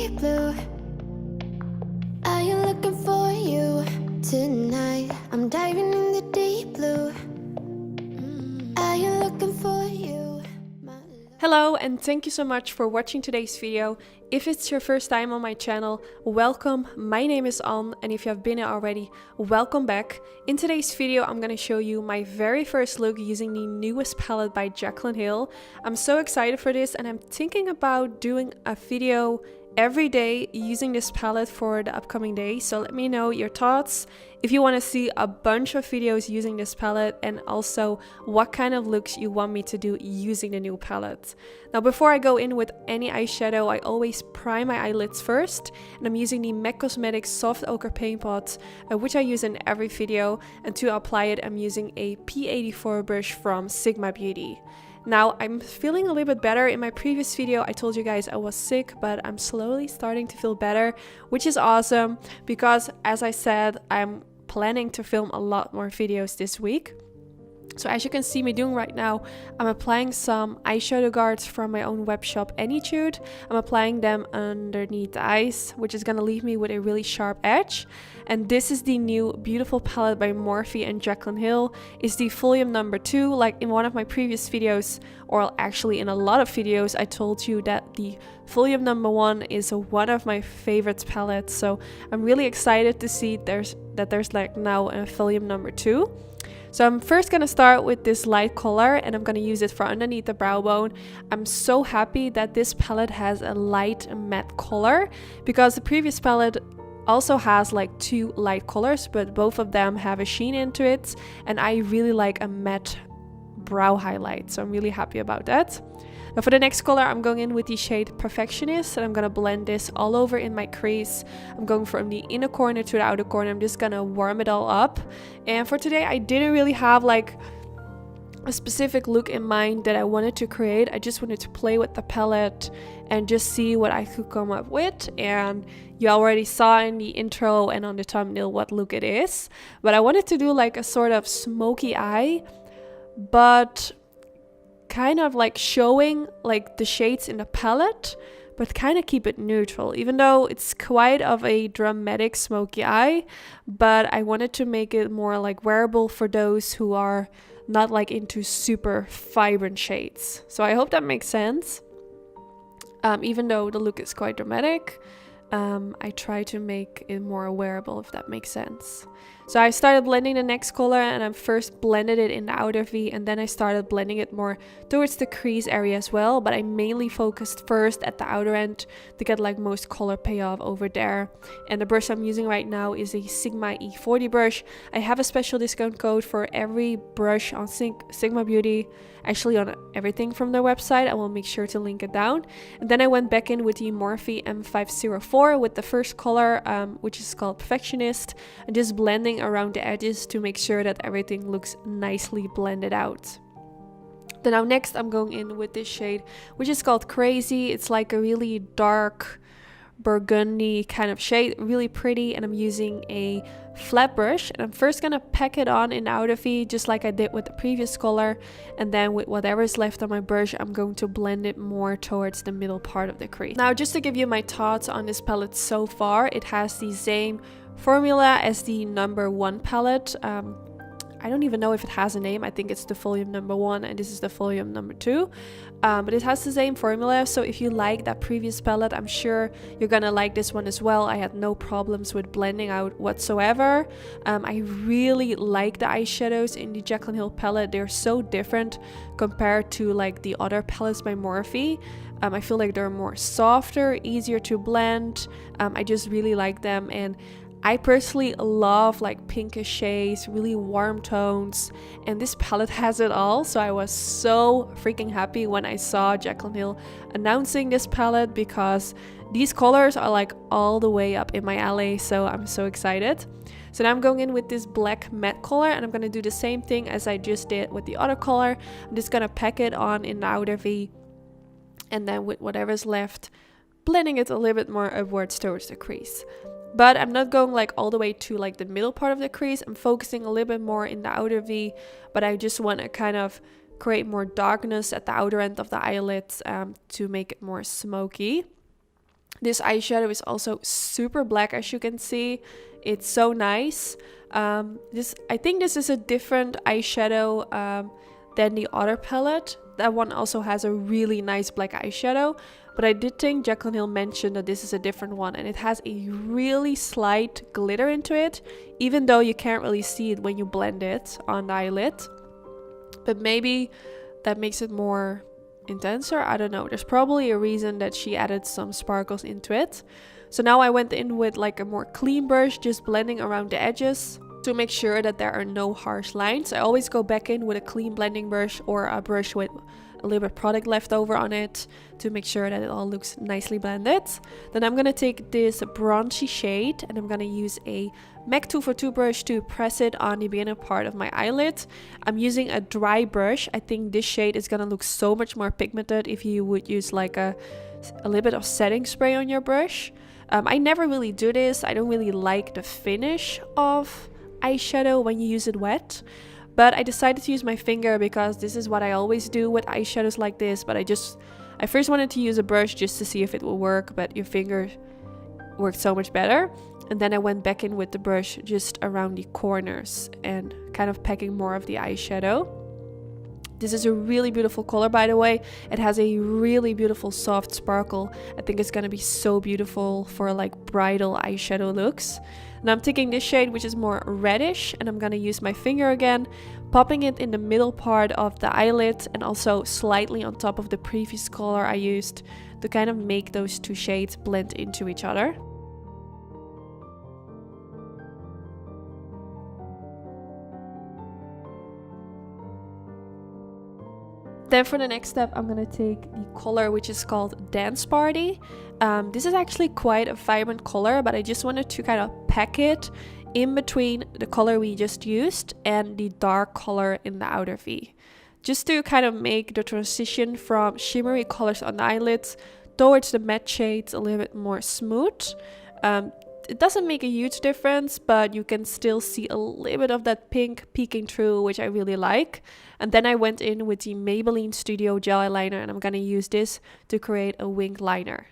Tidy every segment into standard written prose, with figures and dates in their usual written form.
deep blue. I am looking for you tonight. I'm diving in the deep blue. I am looking for you. Hello, and thank you so much for watching today's video. If it's your first time on my channel, welcome. My name is Anne, and if you have been here already, welcome back. In today's video, I'm going to show you my very first look using the newest palette by Jaclyn Hill. I'm so excited for this, and I'm thinking about doing a video every day using this palette for the upcoming days. So let me know your thoughts, if you want to see a bunch of videos using this palette, and also what kind of looks you want me to do using the new palette. Now, before I go in with any eyeshadow, I always prime my eyelids first, and I'm using the MAC Cosmetics Soft Ochre Paint Pot, which I use in every video, and to apply it I'm using a P84 brush from Sigma Beauty. Now, I'm feeling a little bit better. In my previous video, I told you guys I was sick, but I'm slowly starting to feel better, which is awesome because, as I said, I'm planning to film a lot more videos this week. So as you can see me doing right now, I'm applying some eyeshadow guards from my own web shop Anytude. I'm applying them underneath the eyes, which is going to leave me with a really sharp edge. And this is the new beautiful palette by Morphe and Jaclyn Hill. It's the volume number 2. Like in one of my previous videos, or actually in a lot of videos, I told you that the volume number 1 is one of my favorite palettes. So I'm really excited to see there's like now a volume number 2. So I'm first going to start with this light color, and I'm going to use it for underneath the brow bone. I'm so happy that this palette has a light matte color, because the previous palette also has like 2 light colors, but both of them have a sheen into it, and I really like a matte brow highlight, so I'm really happy about that. Now for the next color, I'm going in with the shade Perfectionist, and I'm gonna blend this all over in my crease. I'm going from the inner corner to the outer corner. I'm just gonna warm it all up. And for today, I didn't really have like a specific look in mind that I wanted to create. I just wanted to play with the palette and just see what I could come up with. And you already saw in the intro and on the thumbnail what look it is. But I wanted to do like a sort of smoky eye, but kind of like showing like the shades in the palette, but kind of keep it neutral, even though it's quite of a dramatic smoky eye. But I wanted to make it more like wearable for those who are not like into super vibrant shades. So I hope that makes sense. Even though the look is quite dramatic, I try to make it more wearable, if that makes sense. So I started blending the next color, and I first blended it in the outer V, and then I started blending it more towards the crease area as well, but I mainly focused first at the outer end to get like most color payoff over there. And the brush I'm using right now is a Sigma E40 brush. I have a special discount code for every brush on Sigma Beauty, actually on everything from their website. I will make sure to link it down. And then I went back in with the Morphe M504 with the first color, which is called Perfectionist, and just blending around the edges to make sure that everything looks nicely blended out. Then now next I'm going in with this shade, which is called Crazy. It's like a really dark burgundy kind of shade, really pretty, and I'm using a flat brush, and I'm first gonna pack it on in the outer V just like I did with the previous color, and then with whatever is left on my brush I'm going to blend it more towards the middle part of the crease. Now, just to give you my thoughts on this palette so far, it has the same formula as the number 1 palette. I don't even know if it has a name. I think it's the volume number 1 and this is the volume number 2. But it has the same formula. So if you like that previous palette, I'm sure you're gonna like this one as well. I had no problems with blending out whatsoever. I really like the eyeshadows in the Jaclyn Hill palette. They're so different compared to like the other palettes by Morphe. I feel like they're more softer, easier to blend. I just really like them, and I personally love like pinkish shades, really warm tones, and this palette has it all. So I was so freaking happy when I saw Jaclyn Hill announcing this palette, because these colors are like all the way up in my alley. So I'm so excited. So now I'm going in with this black matte color, and I'm going to do the same thing as I just did with the other color. I'm just going to pack it on in the outer V, and then with whatever's left, blending it a little bit more upwards towards the crease. But I'm not going like all the way to like the middle part of the crease. I'm focusing a little bit more in the outer V, but I just want to kind of create more darkness at the outer end of the eyelids to make it more smoky. This eyeshadow is also super black, as you can see. It's so nice. I think this is a different eyeshadow than the other palette. That one also has a really nice black eyeshadow, but I did think Jaclyn Hill mentioned that this is a different one, and it has a really slight glitter into it, even though you can't really see it when you blend it on the eyelid. But maybe that makes it more intenser. I don't know. There's probably a reason that she added some sparkles into it. So now I went in with like a more clean brush, just blending around the edges to make sure that there are no harsh lines. I always go back in with a clean blending brush or a brush with a little bit product left over on it to make sure that it all looks nicely blended. Then I'm gonna take this bronzy shade and I'm gonna use a MAC 242 brush to press it on the beginner part of my eyelid. I'm using a dry brush. I think this shade is gonna look so much more pigmented if you would use like a little bit of setting spray on your brush. I never really do this. I don't really like the finish of eyeshadow when you use it wet, but I decided to use my finger because this is what I always do with eyeshadows like this. But I first wanted to use a brush just to see if it will work, but your finger worked so much better. And then I went back in with the brush just around the corners and kind of packing more of the eyeshadow. This is a really beautiful color, by the way. It has a really beautiful soft sparkle. I think it's gonna be so beautiful for like bridal eyeshadow looks. And I'm taking this shade, which is more reddish, and I'm gonna use my finger again, popping it in the middle part of the eyelid and also slightly on top of the previous color I used to kind of make those two shades blend into each other. Then for the next step, I'm gonna take the color which is called Dance Party. This is actually quite a vibrant color, but I just wanted to kind of pack it in between the color we just used and the dark color in the outer V. Just to kind of make the transition from shimmery colors on the eyelids towards the matte shades a little bit more smooth. It doesn't make a huge difference, but you can still see a little bit of that pink peeking through, which I really like. And then I went in with the Maybelline Studio Gel Eyeliner, and I'm gonna use this to create a winged liner.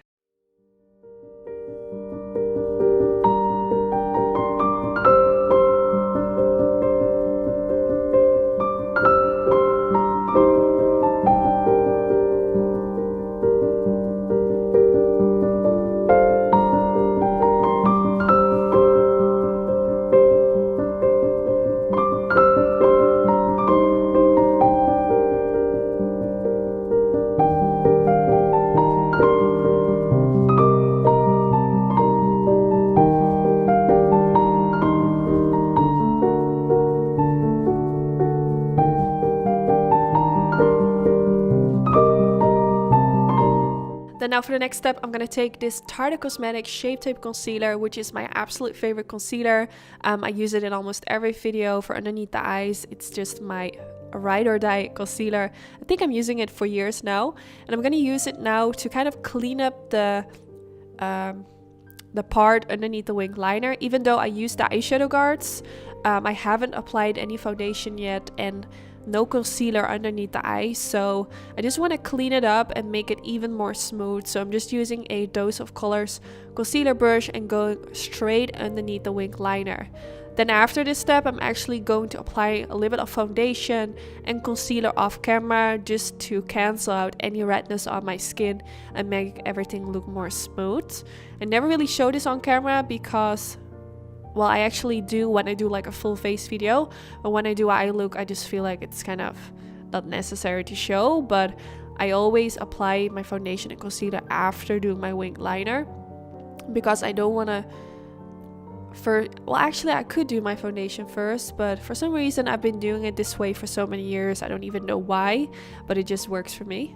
Then now for the next step, I'm going to take this Tarte Cosmetics Shape Tape Concealer, which is my absolute favorite concealer. I use it in almost every video for underneath the eyes. It's just my ride or die concealer. I think I'm using it for years now. And I'm going to use it now to kind of clean up the part underneath the winged liner. Even though I used the eyeshadow guards, I haven't applied any foundation yet and no concealer underneath the eye, so I just want to clean it up and make it even more smooth. So I'm just using a Dose of Colors concealer brush and going straight underneath the winged liner. Then after this step, I'm actually going to apply a little bit of foundation and concealer off camera just to cancel out any redness on my skin and make everything look more smooth. I never really show this on camera because, well, I actually do when I do like a full face video, but when I do eye look, I just feel like it's kind of not necessary to show. But I always apply my foundation and concealer after doing my winged liner because I don't want to well, actually I could do my foundation first, but for some reason I've been doing it this way for so many years. I don't even know why, but it just works for me.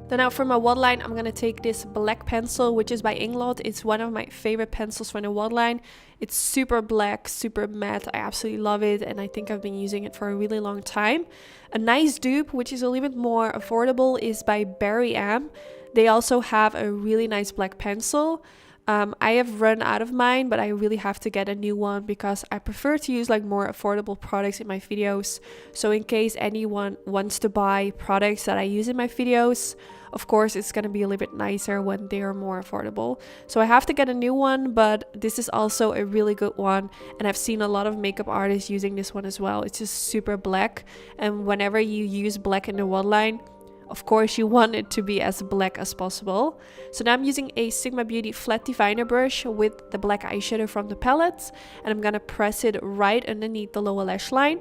Then now for my waterline, I'm going to take this black pencil, which is by Inglot. It's one of my favorite pencils for the waterline. It's super black, super matte. I absolutely love it, and I think I've been using it for a really long time. A nice dupe, which is a little bit more affordable, is by Barry M. They also have a really nice black pencil. I have run out of mine, but I really have to get a new one because I prefer to use like more affordable products in my videos. So in case anyone wants to buy products that I use in my videos, of course it's gonna be a little bit nicer when they are more affordable. So I have to get a new one, but this is also a really good one, and I've seen a lot of makeup artists using this one as well. It's just super black, and whenever you use black in the waterline, of course you want it to be as black as possible. So now I'm using a Sigma Beauty flat definer brush with the black eyeshadow from the palette, and I'm gonna press it right underneath the lower lash line,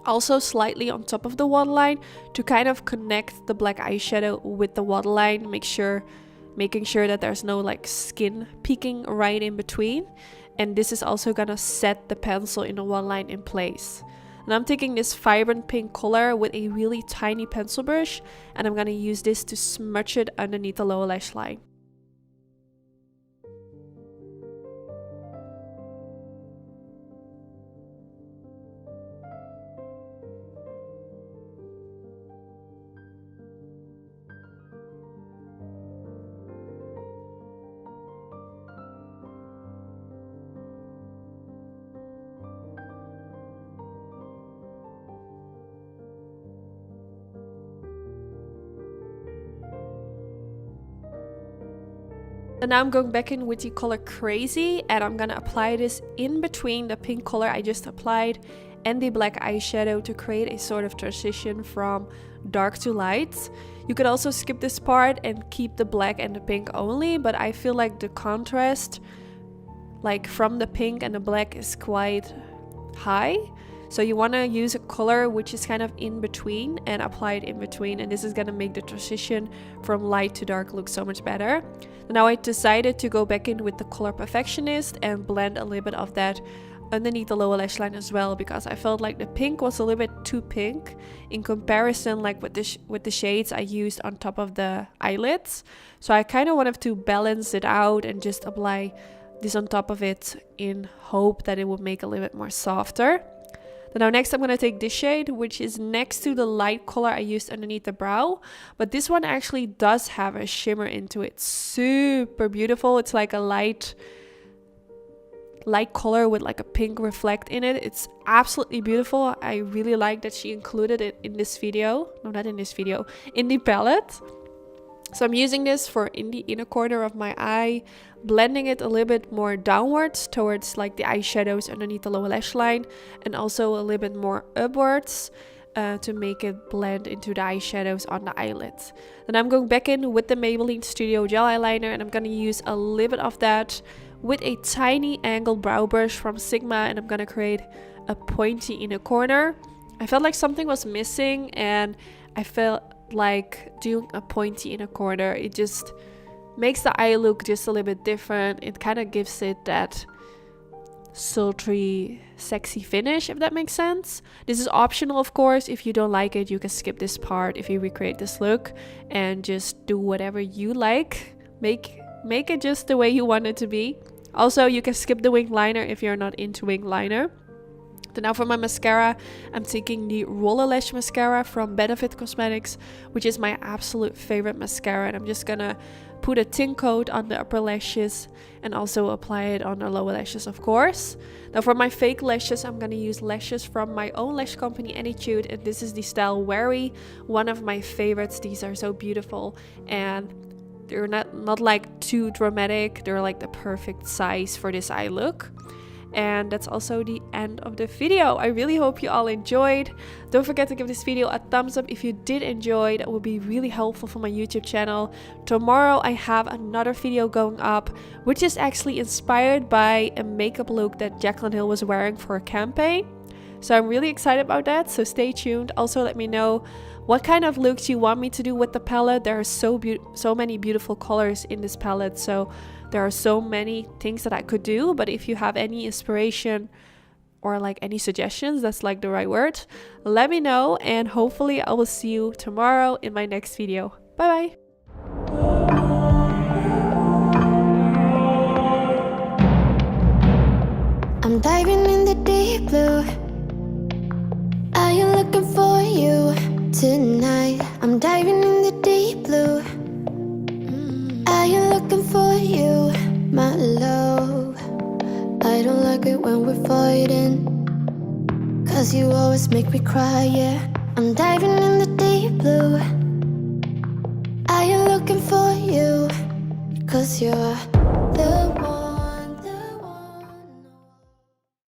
also slightly on top of the waterline, to kind of connect the black eyeshadow with the waterline, making sure that there's no like skin peeking right in between. And this is also gonna set the pencil in the waterline in place. And I'm taking this vibrant pink color with a really tiny pencil brush, and I'm gonna use this to smudge it underneath the lower lash line. And now I'm going back in with the color Crazy, and I'm gonna apply this in between the pink color I just applied and the black eyeshadow to create a sort of transition from dark to light. You could also skip this part and keep the black and the pink only, but I feel like the contrast like from the pink and the black is quite high. So you want to use a color which is kind of in between and apply it in between, and this is going to make the transition from light to dark look so much better. Now I decided to go back in with the color Perfectionist and blend a little bit of that underneath the lower lash line as well, because I felt like the pink was a little bit too pink in comparison like with the shades I used on top of the eyelids. So I kind of wanted to balance it out and just apply this on top of it in hope that it would make a little bit more softer. Now next I'm going to take this shade, which is next to the light color I used underneath the brow, but this one actually does have a shimmer into it. Super beautiful. It's like a light color with like a pink reflect in it. It's absolutely beautiful. I really like that she included it in this video. No, not in this video, in the palette. So I'm using this for in the inner corner of my eye, blending it a little bit more downwards towards like the eyeshadows underneath the lower lash line, and also a little bit more upwards to make it blend into the eyeshadows on the eyelids. Then I'm going back in with the Maybelline Studio Gel Eyeliner, and I'm going to use a little bit of that with a tiny angled brow brush from Sigma, and I'm going to create a pointy inner corner. I felt like something was missing, and I felt like doing a pointy inner corner, it just makes the eye look just a little bit different. It kind of gives it that sultry, sexy finish, if that makes sense. This is optional, of course. If you don't like it, you can skip this part if you recreate this look and just do whatever you like. Make it just the way you want it to be. Also, you can skip the wing liner if you're not into wing liner. Then now for my mascara, I'm taking the Roller Lash Mascara from Benefit Cosmetics, which is my absolute favorite mascara. And I'm just gonna put a tint coat on the upper lashes and also apply it on the lower lashes, of course. Now for my fake lashes, I'm gonna use lashes from my own lash company, Anytude, and this is the style Wary, one of my favorites. These are so beautiful, and they're not like too dramatic. They're like the perfect size for this eye look. And that's also the end of the video. I really hope you all enjoyed. Don't forget to give this video a thumbs up if you did enjoy. That would be really helpful for my YouTube channel. Tomorrow I have another video going up, which is actually inspired by a makeup look that Jaclyn Hill was wearing for a campaign. So I'm really excited about that, so stay tuned. Also let me know what kind of looks you want me to do with the palette. There are so many beautiful colors in this palette, so there are so many things that I could do. But if you have any inspiration or like any suggestions, that's like the right word, let me know, and hopefully I will see you tomorrow in my next video. Bye bye. I'm diving in the deep blue. Are you looking for you tonight? I'm diving in the deep blue. Are you looking for you my love. I don't like it when we're fighting, 'cause you always make me cry, yeah. I'm diving in the deep blue. I am looking for you, 'cause you're the